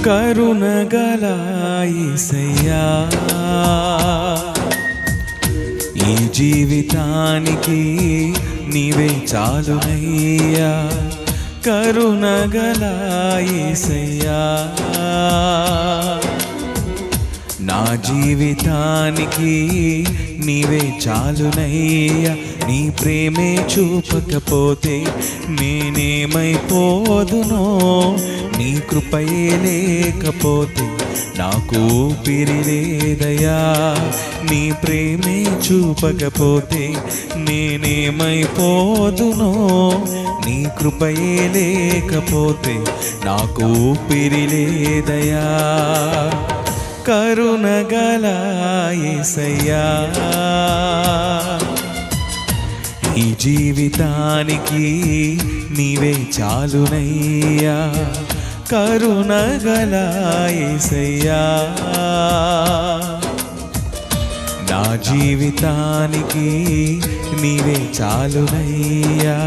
కరుణగల యేసయ్యా ఈ జీవితానికి నీవే చాలునయ్యా కరుణగల యేసయ్యా నా జీవితానికి నీవే చాలునయ్యా నీ ప్రేమే చూపకపోతే నేనేమైపోదునో నీ కృపయే లేకపోతే నాకు ఊపిరి లేదయ్యా నీ ప్రేమే చూపకపోతే నేనేమైపోదునో నీ కృపయే లేకపోతే నాకు ఊపిరి లేదయ్యా కరుణగల యేసయ్యా ఈ జీవితానికి నీవే చాలునయ్యా కరుణగల యేసయ్యా నా జీవితానికి నీవే చాలునయ్యా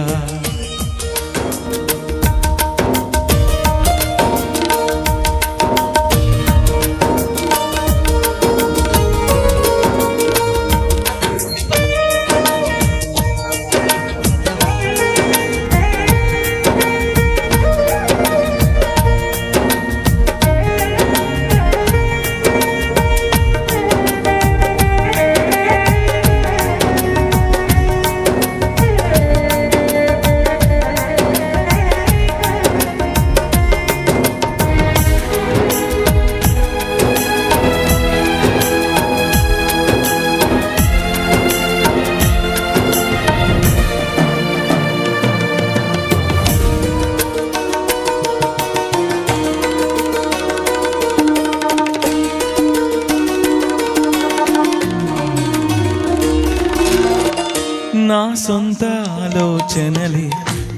నా సొంత ఆలోచనలే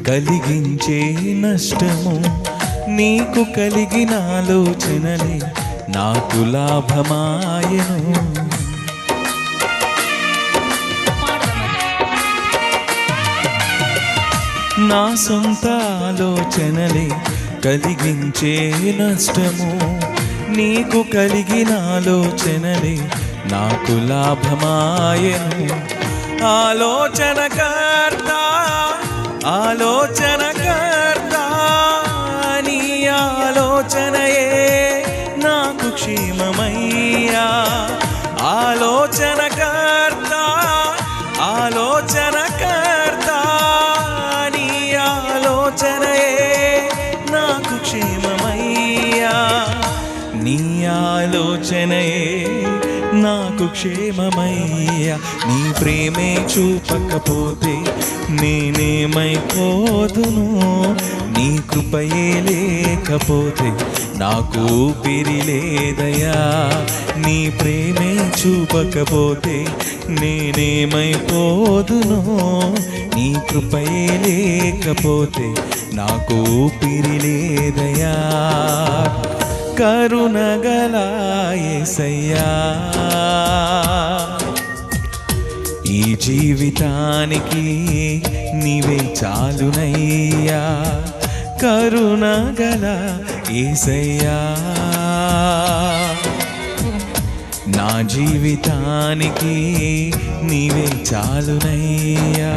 కలిగించే నష్టము నీకు కలిగిన ఆలోచనలే నాకు లాభమాయను నా సొంత ఆలోచనలే కలిగించే నష్టము నీకు కలిగిన ఆలోచనలే నాకు లాభమాయను ఆలోచనకర్త ఆలోచనకర్త నీ ఆలోచనయే నాకు క్షేమమయ్యా ఆలోచనకర్త ఆలోచనకర్త నీ ఆలోచనయే నాకు క్షేమమయ్యా నీ ఆలోచనయే నాకు క్షేమమయ్యా నీ ప్రేమే చూపకపోతే నేనేమైపోదును నీ కృపయే లేకపోతే నాకు ఊపిరి లేదయ్యా నీ ప్రేమే చూపకపోతే నేనేమైపోదును నీ కృపయే లేకపోతే నాకు ఊపిరి లేదయ్యా కరుణగల యేసయ్యా ఈ జీవితానికి నీవే చాలునయ్యా కరుణగల యేసయ్యా నా జీవితానికి నీవే చాలునయ్యా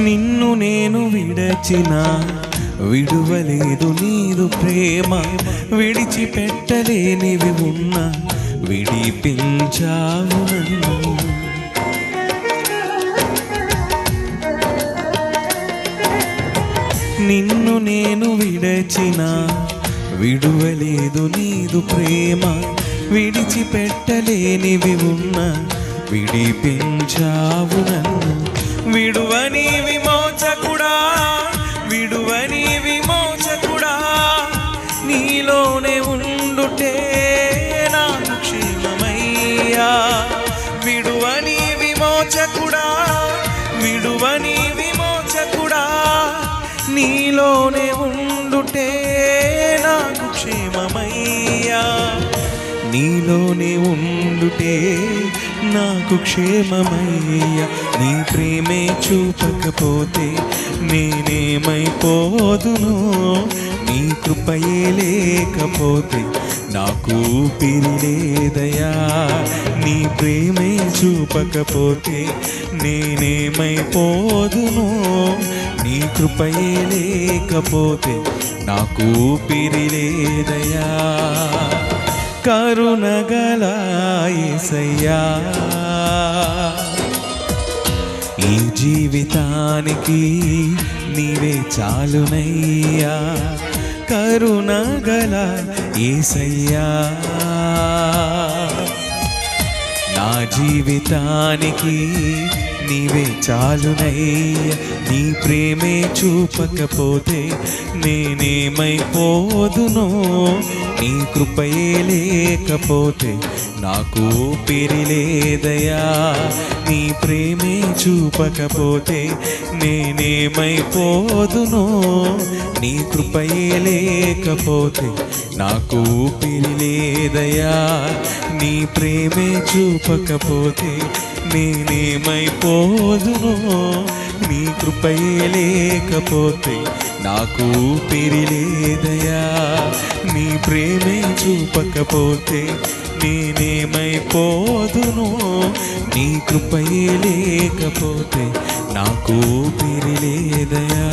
నిన్ను నేను విడచిన విడువలేదు నీదు ప్రేమ, విడిచిపెట్టలేనివి ఉన్నా విడిపించావు నన్ను. నిన్ను నేను విడచిన విడువలేదు నీదు ప్రేమ, విడిచిపెట్టలేనివి ఉన్నా విడిపించావు నన్ను. విడువని విమోచకుడా, విడువని విమోచకుడా, నీలోనే ఉండుటే నాకు క్షేమమయ్యా. విడువని విమోచకుడా, విడువని విమోచకుడా, నీలోనే ఉండుటే నాకు క్షేమమయ్యా. నీలోనే ఉండుటే నాకు క్షేమమయ్యా. నీ ప్రేమే చూపకపోతే నేనేమైపోదును, నీ కృపయే లేకపోతే నాకు ఊపిరి లేదయా. నీ ప్రేమే చూపకపోతే నేనేమైపోదును, నీ కృపయే లేకపోతే నాకు ఊపిరి లేదయా. కరుణగల యేసయ్యా, ఈ జీవితానికి నీవే చాలునయ్యా. కరుణగల యేసయ్యా, నా జీవితానికి నీవే చాలునయ్యా. నీ ప్రేమే చూపకపోతే నేనేమైపోదునో, నీ కృపయే లేకపోతే నాకు ఊపిరి లేదయా. నీ ప్రేమే చూపకపోతే నేనేమైపోదునో, నీ కృపయే లేకపోతే నాకు ఊపిరి లేదయా. నీ ప్రేమే చూపకపోతే నేనేమైపోదునో, నీ కృపయే లేకపోతే నాకు ఊపిరి లేదయా. నీ ప్రేమే చూపకపోతే నేనేమైపోదునో, నీ కృపయే లేకపోతే నాకు ఊపిరి లేదయా.